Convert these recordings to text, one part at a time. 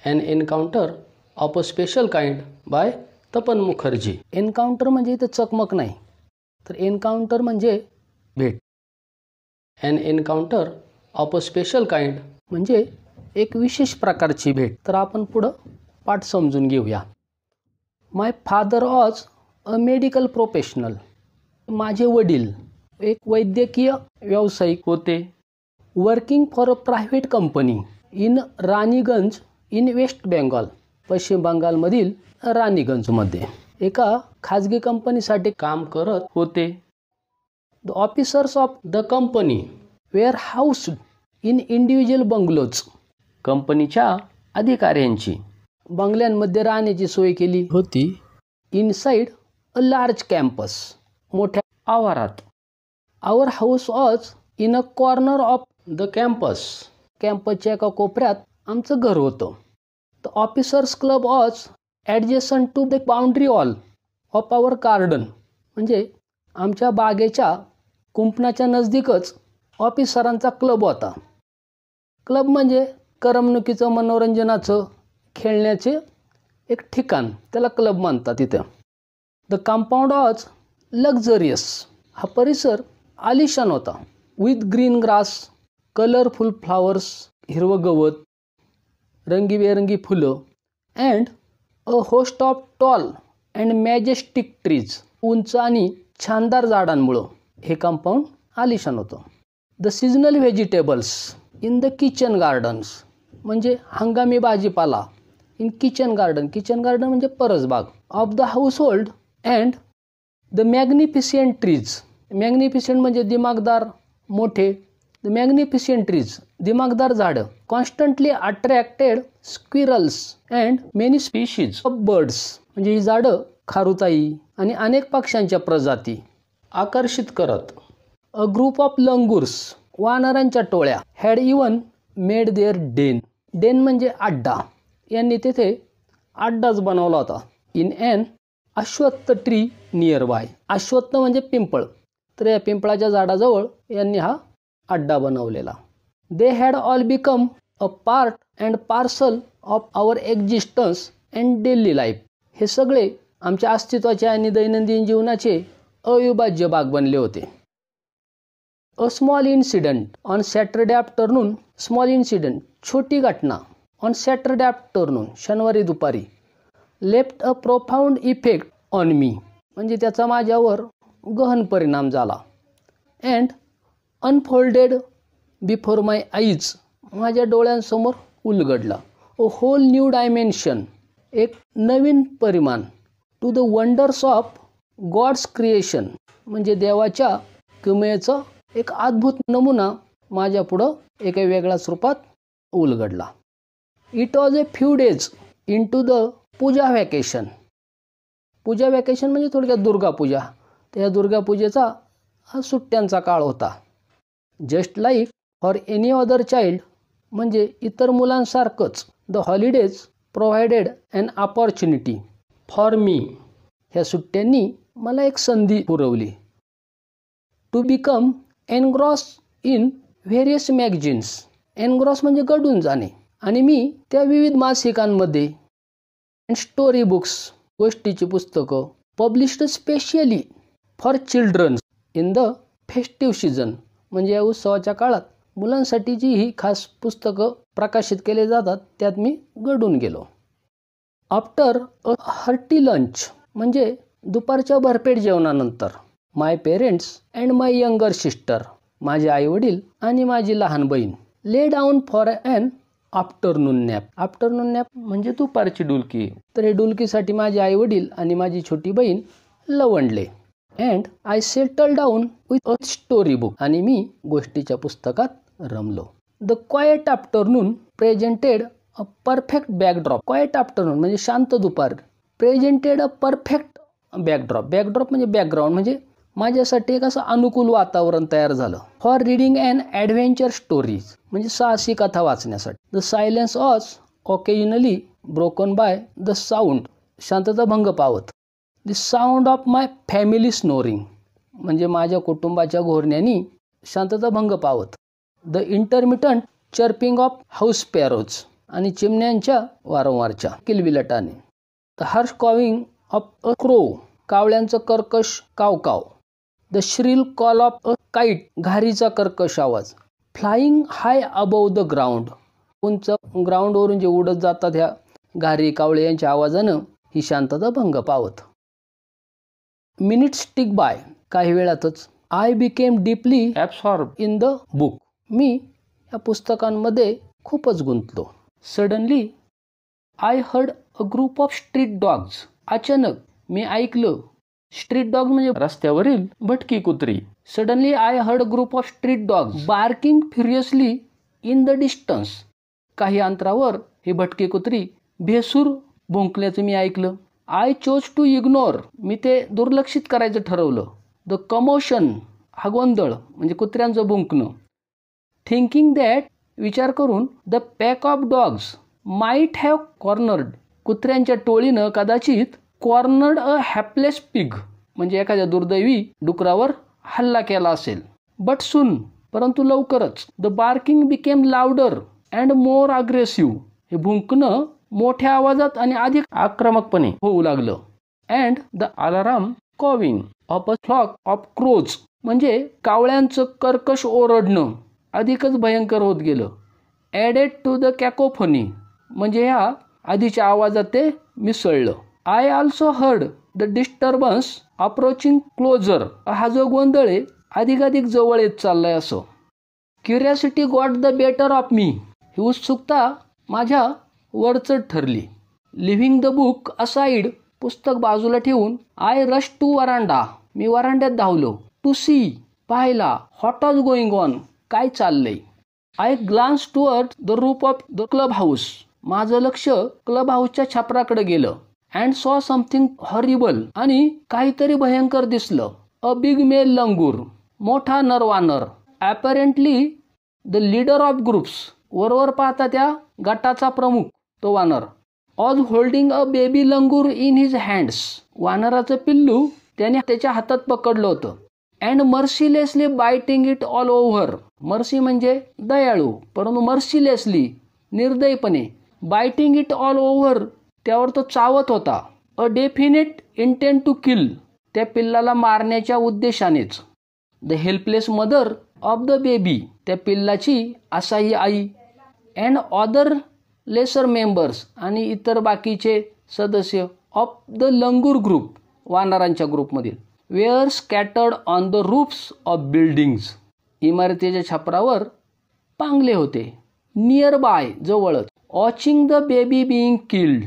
An encounter of a special kind by Tapan Mukherjee. Encounter म्हणजे इथे चकमक नाही, तर एन्काउंटर म्हणजे भेट. An encounter of a special kind म्हणजे एक विशेष प्रकारची भेट. तर आपण पुढं पाठ समजून घेऊया. My father was a medical professional. माझे वडील एक वैद्यकीय व्यावसायिक होते. Working for a private company in Raniganj in West Bengal. पश्चिम बंगालमधील रानीगंजमध्ये एका खाजगी कंपनीसाठी काम करत होते. The officers of the company were housed in individual bungalows. कंपनीच्या अधिकाऱ्यांची बंगल्यांमध्ये राहण्याची सोय केली होती. Inside a large campus. मोठ्या आवारात. Our house was in a corner of the campus. कॅम्पसच्या एका कोपऱ्यात आमचं घर होतं. The officers club was adjacent to the boundary wall of our garden. म्हणजे आमच्या बागेच्या कुंपणाच्या नजदीकच ऑफिसरांचा क्लब होता. क्लब म्हणजे करमणुकीचं, मनोरंजनाचं, खेळण्याचे एक ठिकाण, त्याला क्लब म्हणतात तिथं. The compound was luxurious. हा परिसर आलिशान होता. With green grass, colourful flowers, हिरवं गवत, रंगीबेरंगी फुलं, and a host of tall and majestic trees. उंच आणि छानदार झाडांमुळं हे कंपाऊंड आलिशान होतं. The seasonal vegetables in the kitchen gardens. म्हणजे हंगामी भाजीपाला in kitchen garden. Kitchen garden म्हणजे परसबाग. Of the household and the magnificent trees. Magnificent म्हणजे दिमागदार, मोठे. द मॅग्निफिशियंट ट्रीज, दिमागदार झाडं. Constantly attracted squirrels and many species of birds. म्हणजे ही झाडं खारुताई आणि अनेक पक्ष्यांच्या प्रजाती आकर्षित करत. अ ग्रुप ऑफ लंगूर्स, वानरांच्या टोळ्या, had even made their den. Den म्हणजे अड्डा. यांनी तिथे अड्डाच बनवला होता. In an ashvattha tree nearby. अश्वत्थ म्हणजे पिंपळ, तर या पिंपळाच्या झाडाजवळ यांनी हा अड्डा बनवलेला. They had all become a part and parcel of our existence and daily life. हे सगळे आमच्या अस्तित्वाचे आणि दैनंदिन जीवनाचे अविभाज्य भाग बनले होते. A small incident on Saturday afternoon. Small incident, छोटी घटना. ऑन सॅटरडे आफ्टरनून, शनिवारी दुपारी. Left a profound effect on me. म्हणजे त्याचा माझ्यावर गहन परिणाम झाला. And unfolded before my eyes. माझ्या डोळ्यांसमोर उलगडला. A whole new dimension. एक नवीन परिमाण. To the wonders of God's creation. म्हणजे देवाच्या किमयेचा एक अद्भुत नमुना माझ्या पुढं एका वेगळ्याच रूपात उलगडला. It was a few days into the puja vacation. Puja vacation म्हणजे थोडक्यात दुर्गापूजा. त्या दुर्गापूजेचा हा सुट्ट्यांचा काळ होता. Just like for any other child. म्हणजे इतर मुलांसारखंच. The holidays provided an opportunity for me. ह्या सुट्ट्यांनी मला एक संधी पुरवली. To become engrossed in various magazines. Engrossed म्हणजे गढून जाणे. आणि मी त्या विविध मासिकांमध्ये अँड स्टोरी बुक्स, गोष्टीची पुस्तकं, published specially for childrens in the festive season. म्हणजे या उत्सवाच्या काळात मुलांसाठी जी ही खास पुस्तकं प्रकाशित केले जातात त्यात मी गढून गेलो. After a hearty lunch. म्हणजे दुपारच्या भरपेट जेवणानंतर. My parents and my younger sister. माझे आईवडील आणि माझी लहान बहीण. Lay down for an afternoon nap. Afternoon nap म्हणजे दुपारची डुलकी. तर हे डुलकीसाठी माझे आईवडील आणि माझी छोटी बहीण लवंडले. And I settle down with a story book. आणि मी गोष्टीच्या पुस्तकात रमलो. The quiet afternoon presented a perfect backdrop. Quiet afternoon म्हणजे शांत दुपार. Presented a perfect backdrop. Backdrop म्हणजे बॅकग्राऊंड. म्हणजे माझ्यासाठी एक असं अनुकूल वातावरण तयार झालं. For reading and adventure stories. म्हणजे साहसी कथा वाचण्यासाठी. The silence was occasionally broken by the sound. शांतता भंग पावत. The sound of my family snoring. म्हणजे माझ्या कुटुंबाच्या घोरण्यानी शांतता भंग पावत. The intermittent chirping of house sparrows. आणि चिमण्यांच्या वारंवारच्या किलबिलाटाने. The harsh cawing of a crow, कावळ्यांचं कर्कश कावकाव. The shrill call of a kite, घारीचा कर्कश आवाज. Flying high above the ground, उंच ग्राउंडवरून जे उडत जातात ह्या घारी कावळे यांच्या आवाजानं ही शांतता भंग पावत. मिनिट्स टिक बाय, काही वेळातच. I became deeply absorb in the book, मी या पुस्तकांमध्ये खूपच गुंतलो. Suddenly I heard a group of street dogs, अचानक मी ऐकलं. स्ट्रीट डॉग म्हणजे रस्त्यावरील भटकी कुत्री. Suddenly I heard group of street dogs barking furiously in the distance, काही अंतरावर ही भटकी कुत्री भेसूर भुंकल्याचं मी ऐकलं. आय चोज टू इग्नोर, मी ते दुर्लक्षित करायचं ठरवलं. द कमोशन, हा गोंधळ म्हणजे कुत्र्यांचं भुंकणं. थिंकिंग दॅट, विचार करून, the pack of dogs might have cornered, कुत्र्यांच्या टोळीनं कदाचित कॉर्नर्ड अ हॅपलेस पिग, म्हणजे एखाद्या दुर्दैवी डुकरावर हल्ला केला असेल. बट सून, परंतु लवकरच. The barking became louder and more aggressive, हे भुंकणं मोठ्या आवाजात आणि अधिक आक्रमकपणे होऊ लागलं. And the alarm cawing of a flock of crows, म्हणजे कावळ्यांचं कर्कश ओरडणं अधिकच भयंकर होत गेलं. ॲडेड टू द कॅकोफोनी, म्हणजे ह्या आधीच्या आवाजात ते मिसळलं. I also heard the disturbance approaching closer, हा जो गोंधळ आहे अधिकाधिक जवळ येत चाललाय असं. Curiosity got the better of me, ही उत्सुकता माझ्या वरचढ ठरली. लिव्हिंग द बुक असाइड, पुस्तक बाजूला ठेवून. आय रश टू वरांडा, मी वरांड्यात धावलो. टू सी, पाहायला. व्हॉट वॉज गोइंग ऑन, काय चाललंय. I glance toward the roof of the club house, माझं लक्ष क्लब हाऊसच्या छपराकडे गेलं. अँड सॉ समथिंग हॉरिबल, आणि काहीतरी भयंकर दिसलं. अ बिग मेल लंगूर, मोठा नर वानर. Apparently the leader of groups, वरवर पाहता त्या गटाचा प्रमुख तो वानर. Was holding a baby langur in his hands, वानराचं पिल्लू त्याने त्याच्या हातात पकडलं होतं. And mercilessly biting it all over, mercy म्हणजे दयाळू, परंतु मर्सिलेसली निर्दयपणे. बायटिंग इट ऑल ओव्हर, त्यावर तो चावत होता. A definite intent to kill, त्या पिल्लाला मारण्याच्या उद्देशानेच. The helpless mother of the baby, त्या पिल्लाची असाही आई. अँड ऑदर लेसर मेंबर्स, आणि इतर बाकीचे सदस्य ऑफ द लंगूर ग्रुप, वानरांच्या ग्रुपमधील. Were scattered on the roofs of buildings, इमारतीच्या छपरावर पांगले होते. नियर बाय, जवळच. Watching the baby being killed,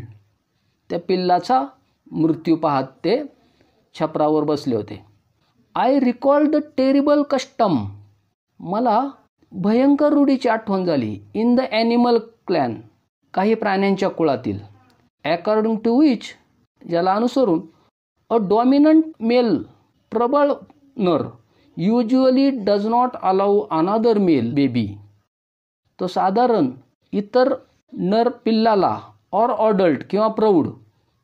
त्या पिल्लाचा मृत्यू पाहत ते छपरावर बसले होते. I recall the terrible custom, मला भयंकर रूढीची आठवण झाली. इन द ॲनिमल क्लॅन, काही प्राण्यांच्या कुळातील. अकॉर्डिंग टू विच, ज्याला अनुसरून, अ डॉमिनंट मेल, प्रबळ नर, usually does not allow another male baby, तो साधारण इतर नर पिल्लाला ऑर ऑडल्ट किंवा प्रौढ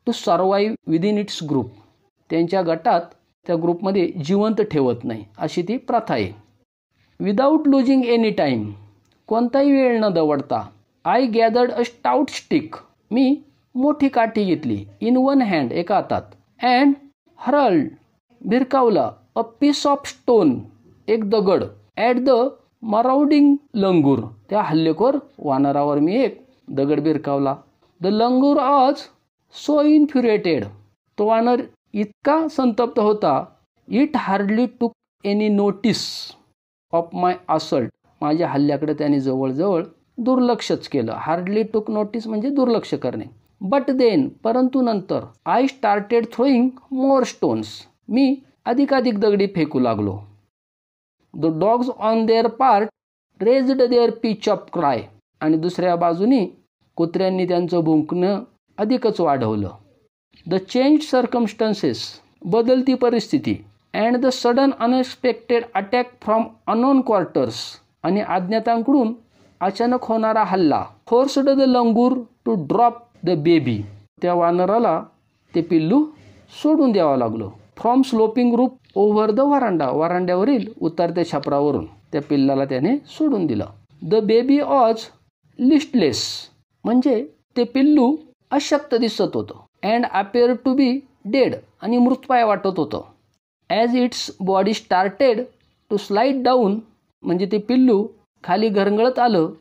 to survive within its group, त्यांच्या गटात त्या ग्रुपमध्ये जिवंत ठेवत नाही, अशी ती प्रथा आहे. विदाऊट लुजिंग एनी टाईम, कोणताही वेळ न दवडता. I gathered a stout stick, मी मोठी काठी घेतली. इन वन हँड, एका हातात. अँड हरल्ड, भिरकावला. अ पीस ऑफ स्टोन, एक दगड. ॲट द मराउडिंग लंगूर, त्या हल्लेखोर वानरावर मी एक दगड भिरकावला. द लंगूर ऑज सो इन्फ्युरेटेड, तो वानर इतका संतप्त होता. इट हार्डली टूक any notice of my assault, माझ्या हल्ल्याकडे त्याने जवळजवळ दुर्लक्षच केलं. हार्डली टूक नोटीस म्हणजे दुर्लक्ष करणे. बट देन, परंतु नंतर. I started throwing more stones, मी अधिकाधिक दगडी फेकू लागलो. The dogs on their part raised their pitch of cry, आणि दुसऱ्या बाजूनी कुत्र्यांनी त्यांचं भुंकणं अधिकच वाढवलं. द चेंज सर्कमस्टन्सेस, बदलती परिस्थिती. And the sudden unexpected attack from unknown quarters, आणि अज्ञातांकडून अचानक होणारा हल्ला. Forced the langur to drop the baby, त्या वानराला ते पिल्लू सोडून द्यावं लागलं. From sloping roof over the veranda, वरांड्यावरील उतरत्या छपरावरून त्या पिल्लाला त्याने सोडून दिलं. द बेबी ऑज लिस्टलेस, म्हणजे ते पिल्लू अशक्त दिसत होतं. And appear to be dead आणि मृतपाय वाटत होतं. As its body started to slide down म्हणजे ते पिल्लू खाली घरंगळत आलं.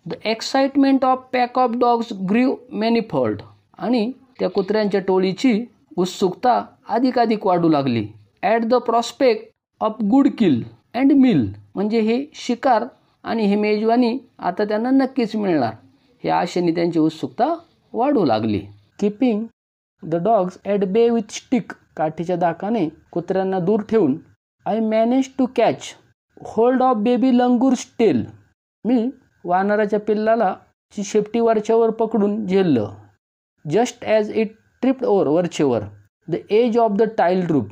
The excitement of pack of dogs grew manifold आणि त्या कुत्र्यांच्या टोळीची उत्सुकता अधिकाधिक वाढू लागली. At the prospect of good kill and meal म्हणजे हे शिकार आणि हे मेजवानी आता त्यांना नक्कीच मिळणार, या आशेने त्यांची उत्सुकता वाढू लागली. Keeping the dogs at bay with stick काठीच्या दाकाने कुत्र्यांना दूर ठेवून I manage to catch hold of baby langurs tail मी वानराच्या पिल्लाला ची शेपटी वरच्यावर पकडून झेललं. Just as it tripped over वरचेवर the edge of the tile roof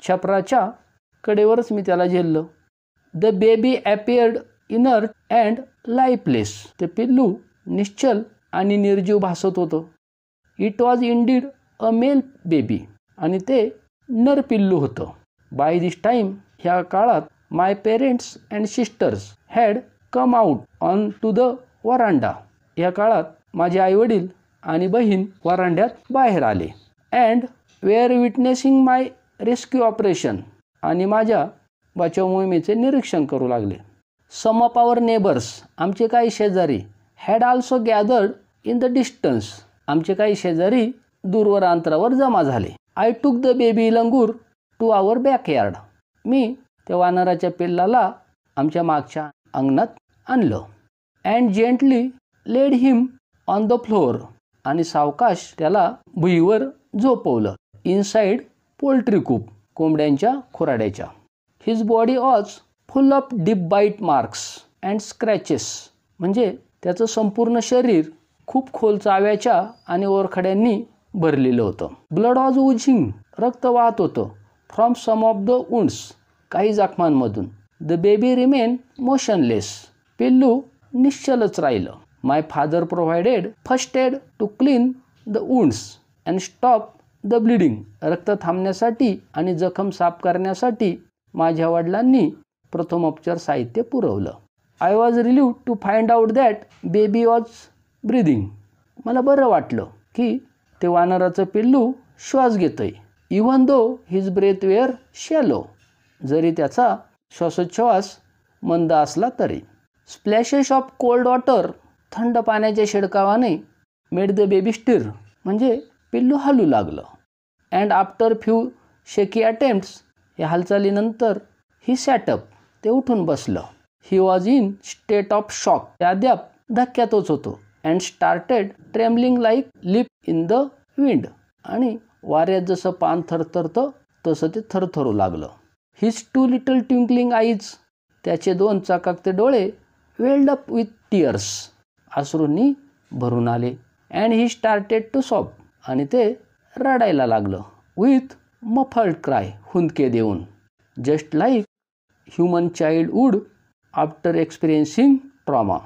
छपराच्या कडेवरच मी त्याला झेललं. The baby appeared inert and lifeless ते पिल्लू निश्चल आणि निर्जीव भासत होतं. It was indeed a male baby आणि ते नर पिल्लू होतं. बाय दिस टाईम ह्या काळात my parents and sisters had come out on to the verandah या काळात माझे आईवडील आणि बहीण वरांड्यात बाहेर आले. And were witnessing my rescue operation आणि माझ्या बचाव मोहिमेचे निरीक्षण करू लागले. सम ऑफ आवर नेबर्स आमचे काही शेजारी had also gathered in the distance आमचे काही शेजारी दूरवर अंतरावर जमा झाले. I took the baby langur to our backyard मी त्या वानराच्या पिल्लाला आमच्या मागच्या अंगणात आणलं. And gently laid him on the floor आणि सावकाश त्याला भुईवर झोपवलं. इनसाइड पोल्ट्री कूप कोंबड्यांच्या खुराड्याच्या. His body was full of deep bite marks and scratches म्हणजे त्याचं संपूर्ण शरीर खूप खोल चाव्याच्या आणि ओरखड्यांनी भरलेलं होतं. ब्लड वॉज उझिंग रक्त वाहत होतं. From some of the wounds काही जखमांमधून. द बेबी रिमेन मोशनलेस पिल्लू निश्चलच राहिलं. My father provided first aid to clean the wounds and stop the bleeding रक्त थांबण्यासाठी आणि जखम साफ करण्यासाठी माझ्या वडिलांनी प्रथमोपचार साहित्य पुरवलं. I was relieved to find out that baby was breathing मला बरं वाटलं की ते वानराचं पिल्लू श्वास घेतंय. Even though his breath were shallow जरी त्याचा श्वासोच्छ्वास मंद असला तरी. स्प्लॅशेस ऑफ कोल्ड वॉटर थंड पाण्याच्या शिडकावाने मेड द बेबी स्टिर म्हणजे पिल्लू हलू लागलं. And after few shaky attempts या हालचालीनंतर ही सॅटअप ते उठून बसलं. He was in state of shock ते अद्याप धक्क्यातच होतो. And started trembling like leaf in the wind आणि वाऱ्यात जसं पान थरथरतं तसं ते थरथरू लागलं. His two little twinkling eyes त्याचे दोन चकाकते डोळे वेल्ड अप विथ टीअर्स अश्रूंनी भरून आले. And he started to sob आणि ते रडायला लागलं. विथ मफल्ड क्राय हुंदके देऊन. Just like human child would after experiencing trauma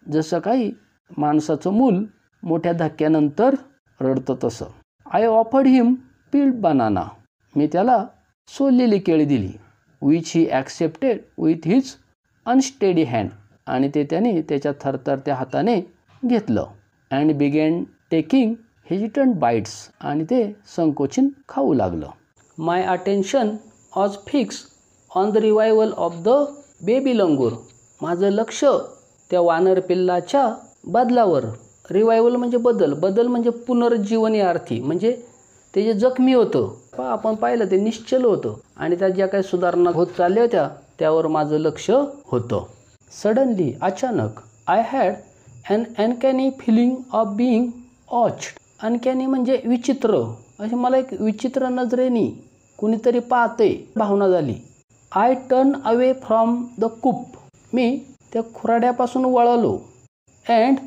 जसं काही माणसाचं मूल मोठ्या धक्क्यानंतर रडतं तसं. I offered him peeled banana मी त्याला सोललेली केळी दिली. Which he accepted with his unsteady hand आणि ते त्याने त्याच्या थरथरत्या हाताने घेतलं. And began taking hesitant bites आणि ते संकोचीन खाऊ लागलं. My attention was fix on the revival of the baby लंगूर माझं लक्ष त्या वानर पिल्लाच्या बदलावर. रिवायवल म्हणजे बदल म्हणजे पुनरुज्जीवन या अर्थी म्हणजे ते जे जखमी होतं आपण पाहिलं ते निश्चल होतं आणि त्यात ज्या काही सुधारणा होत चालल्या होत्या त्यावर माझं लक्ष होतं. सडनली अचानक I had an uncanny feeling of being watched. Uncanny म्हणजे विचित्र अशी मला एक विचित्र नजरेने कुणीतरी पाहते भावना झाली. I turn away from the coop मी त्या खुराड्यापासून वळलो. अँड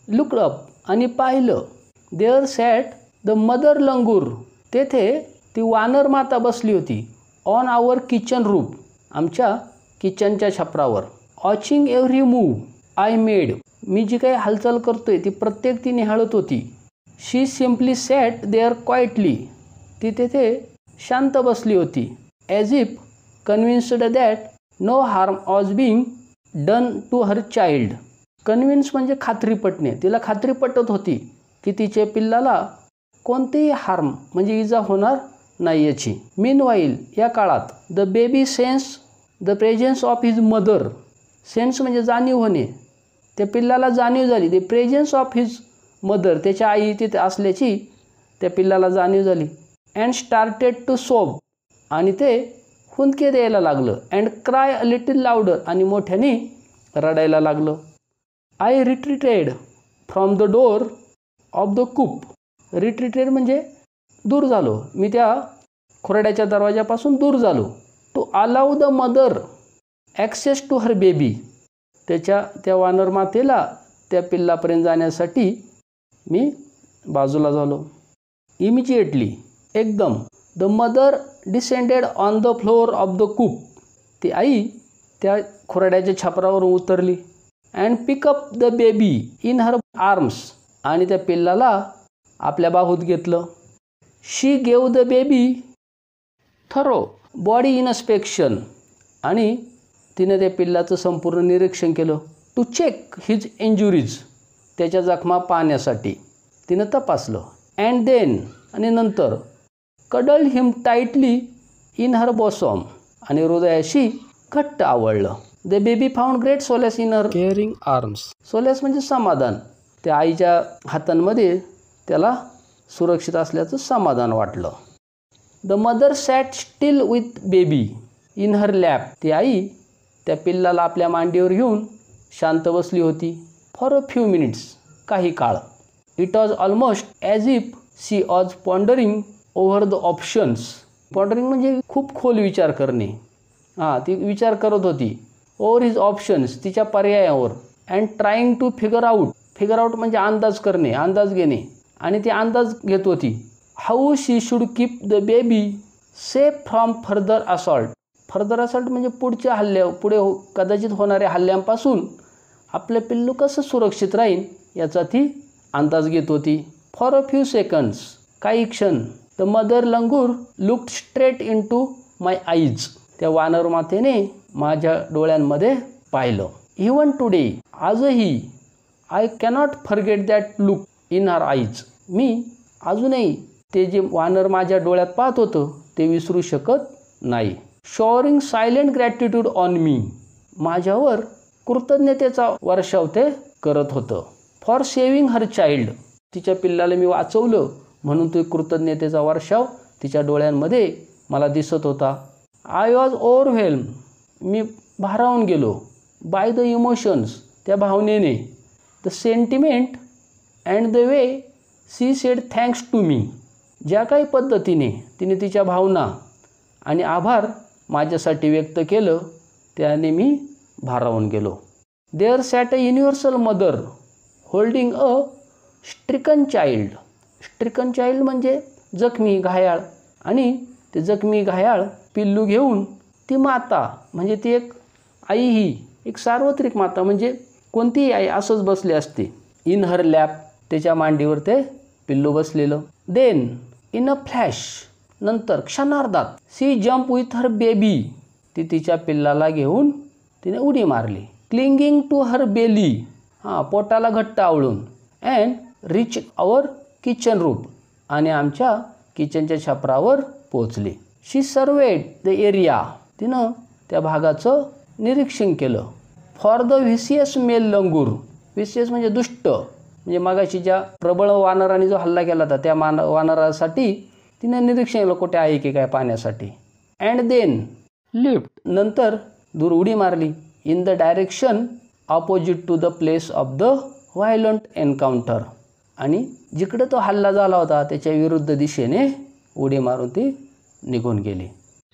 लुक्ड अप आणि पाहिलं. There sat the mother langur तेथे ती वानर माता बसली होती. ऑन आवर किचन रूफ आमच्या किचनच्या छपरावर. Watching every move I made मी जी काही हालचाल करतोय ती प्रत्येक ती निहाळत होती. She simply sat there quietly ती तेथे शांत बसली होती. As if convinced that no harm was being done to her child convince म्हणजे खात्री पटणे. तिला खात्री पटत होती की तिच्या पिल्लाला कोणतेही हार्म म्हणजे इजा होणार नाही याची. मीनवाईल या काळात the baby sense the presence of his mother. Sense म्हणजे जाणीव होणे. त्या पिल्लाला जाणीव झाली. The presence of his mother, त्याच्या आई तिथे असल्याची त्या पिल्लाला जाणीव झाली. अँड स्टार्टेड टू सोब, आणि ते हुंदके द्यायला लागलं. And cry a little louder, आणि मोठ्याने रडायला लागलं. I retreated from the door of the coop. Retreated म्हणजे दूर झालो. मी त्या खुराड्याच्या दरवाजापासून दूर झालो. To allow the mother access to her baby. त्या वानर मातेला त्या पिल्लापर्यंत जाण्यासाठी मी बाजूला झालो. इमिजिएटली, एकदम, the mother descended on the floor of the coop. ती आई त्या खुराड्याच्या छपरावरून उतरली. And pick up the baby in her arms, आणि त्या पिल्लाला आपल्या बाहूत घेतलं. She gave the baby thorough body inspection, आणि तिने त्या पिल्लाचं संपूर्ण निरीक्षण केलं. टू चेक हिज इंजुरीज, त्याच्या जखमा पाहण्यासाठी तिनं तपासलं. अँड देन, आणि नंतर, cuddled him tightly in her bosom, आणि हृदयाशी घट्ट आवळलं. The baby found great solace in her caring arms. Solace म्हणजे समाधान. त्या आईच्या हातांमध्ये त्याला सुरक्षित असल्याचं समाधान वाटलं. The mother sat still with baby in her lap. ती आई त्या पिल्लाला आपल्या मांडीवर घेऊन शांत बसली होती. फॉर अ फ्यू मिनिट्स, काही काळ. It was almost as if she was pondering over the options. Pondering म्हणजे खूप खोल विचार करणे. ती विचार करत होती. ओव्हर हिज ऑप्शन्स, तिच्या पर्यायावर. And trying to figure out म्हणजे अंदाज करणे, अंदाज घेणे. आणि ती अंदाज घेत होती. How she should keep the baby safe from further assault. Further assault म्हणजे पुढे कदाचित होणाऱ्या हल्ल्यांपासून आपलं पिल्लू कसं सुरक्षित राहील याचा ती अंदाज घेत होती. फॉर अ फ्यू सेकंड्स, काही क्षण. The mother langur looked straight in to my eyes. त्या वानर मातेने माझ्या डोळ्यांमध्ये पाहिलं. इवन टुडे, आजही, I cannot forget that look in her eyes. मी अजूनही ते जे वानर माझ्या डोळ्यात पाहत होतं ते विसरू शकत नाही. Showering silent gratitude on me. माझ्यावर कृतज्ञतेचा वर्षाव ते करत होतं. For saving her child. तिच्या पिल्लाला मी वाचवलं म्हणून तो कृतज्ञतेचा वर्षाव तिच्या डोळ्यांमध्ये मला दिसत होता. I was overwhelm. मी भारावून गेलो. बाय द इमोशन्स, त्या भावनेने. The sentiment and the way she said thanks to me. ज्या काही पद्धतीने तिने तिच्या भावना आणि आभार माझ्यासाठी व्यक्त केलं त्याने मी भारावून गेलो. There sat a universal mother holding a stricken child. Stricken child म्हणजे जखमी, घायाळ. आणि ते जखमी घायाळ पिल्लू घेऊन ती माता म्हणजे ती एक आई, ही एक सार्वत्रिक माता म्हणजे कोणतीही आई असंच बसली असते. इन हर लॅप, त्याच्या मांडीवर ते पिल्लू बसलेलं. देन इन अ फ्लॅश, नंतर क्षणार्धात. She jump with her baby, ती तिच्या पिल्लाला घेऊन तिने उडी मारली. क्लिंगिंग टू हर बेली, पोटाला घट्ट आवळून. And reach our kitchen roof, आणि आमच्या किचनच्या छपरावर पोचली. शी सर्वेड द एरिया, तिनं त्या भागाचं निरीक्षण केलं. फॉर द व्हिसियस मेल लंगूर. व्हिसियस म्हणजे दुष्ट, म्हणजे मगाशी ज्या प्रबळ वानराने जो हल्ला केला होता त्या वानरासाठी तिने निरीक्षण केलं कुठे आहे की काय पाहण्यासाठी. अँड देन लिफ्ट, नंतर दूर उडी मारली. In the direction opposite to the place of the violent encounter, आणि जिकडे तो हल्ला झाला होता त्याच्या विरुद्ध दिशेने उडी मारून ती निघून गेली.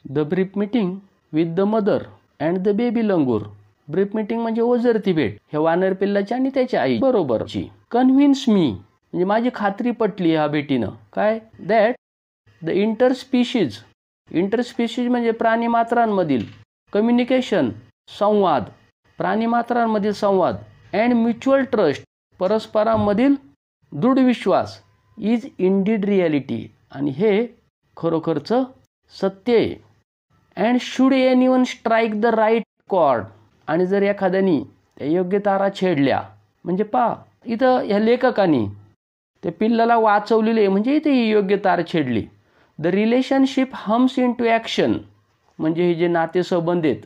The brief meeting with the mother and the baby langur. Brief meeting म्हणजे ओझरती भेट हे वानर पिल्लाची आणि त्याच्या आई बरोबरची. कन्व्हिन्स मी म्हणजे माझी खात्री पटली ह्या भेटीनं. काय? That the इंटरस्पीशीज. इंटरस्पीशीज म्हणजे प्राणीमात्रांमधील कम्युनिकेशन, संवाद, प्राणीमात्रांमधील संवाद. अँड म्युच्युअल ट्रस्ट, परस्परांमधील दृढ विश्वास. इज इंडीड रिॲलिटी, आणि हे खरोखरचं सत्य आहे. And should anyone strike the right chord, आणि जर एखाद्यानी त्या योग्य तारा छेडल्या म्हणजे पहा इथं ह्या लेखकाने त्या पिल्लाला वाचवलेले म्हणजे इथे ही योग्य तार छेडली. The relationship hums in to action म्हणजे हे जे नातेसंबंध आहेत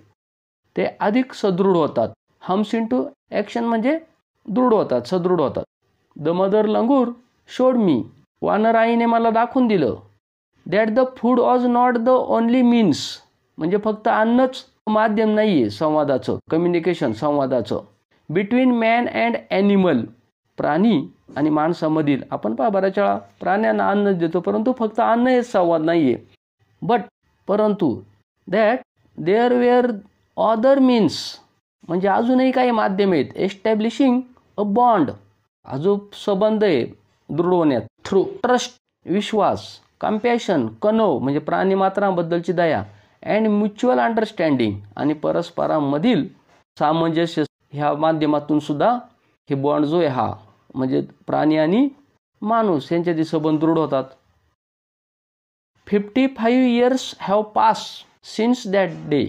ते अधिक सदृढ होतात. हम्स इन टू ॲक्शन म्हणजे दृढ होतात, सदृढ होतात. The mother langur showed me वानर आईने मला दाखवून दिलं that the food was not the only means म्हणजे फक्त अन्नच माध्यम नाही आहे संवादाचं, कम्युनिकेशन संवादाचं. बिटवीन मॅन अँड ॲनिमल प्राणी आणि माणसामधील. आपण पहा बऱ्याच वेळा प्राण्यांना अन्न देतो परंतु फक्त अन्न हेच संवाद नाही आहे. परंतु that there were other means म्हणजे अजूनही काही माध्यम आहेत. एस्टॅब्लिशिंग अ बॉन्ड हा जो संबंध आहे दृढ होण्यात. थ्रू ट्रस्ट विश्वास. कम्पॅशन कनव म्हणजे प्राणीमात्रांबद्दलची दया. अँड म्युच्युअल अंडरस्टँडिंग आणि परस्परांमधील सामंजस्य ह्या माध्यमातून सुद्धा हे बॉन्ड जो आहे हा म्हणजे प्राणी आणि माणूस यांच्यातील संबंध दृढ होतात. 55 years have pass since that day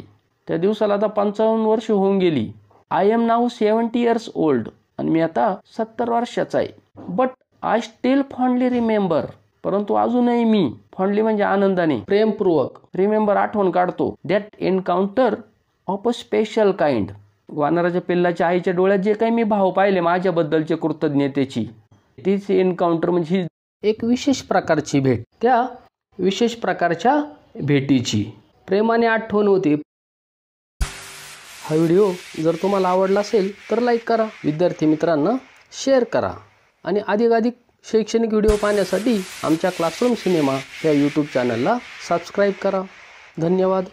त्या दिवसाला आता 55 वर्ष होऊन गेली. I am now 70 years old आणि मी आता 70 वर्षाचा आहे. But I still fondly remember परंतु अजूनही मी फॉन्डली म्हणजे आनंदाने प्रेमपूर्वक रिमेंबर आठवण काढतो. That encounter of a special kind वानराच्या पिल्लाच्या आईच्या डोळ्यात जे काही मी भाव पाहिले माझ्याबद्दलचे कृतज्ञतेची तीच एन्काउंटर म्हणजे एक विशेष प्रकारची भेट. त्या विशेष प्रकारच्या भेटीची प्रेमाने आठवण होती. हा व्हिडिओ जर तुम्हाला आवडला असेल तर लाईक करा, विद्यार्थी मित्रांना शेअर करा आणि अधिकाधिक शैक्षणिक व्हिडिओ पाहण्यासाठी आमच्या क्लासरूम सिनेमा या यूट्यूब चॅनलला सबस्क्राईब करा. धन्यवाद.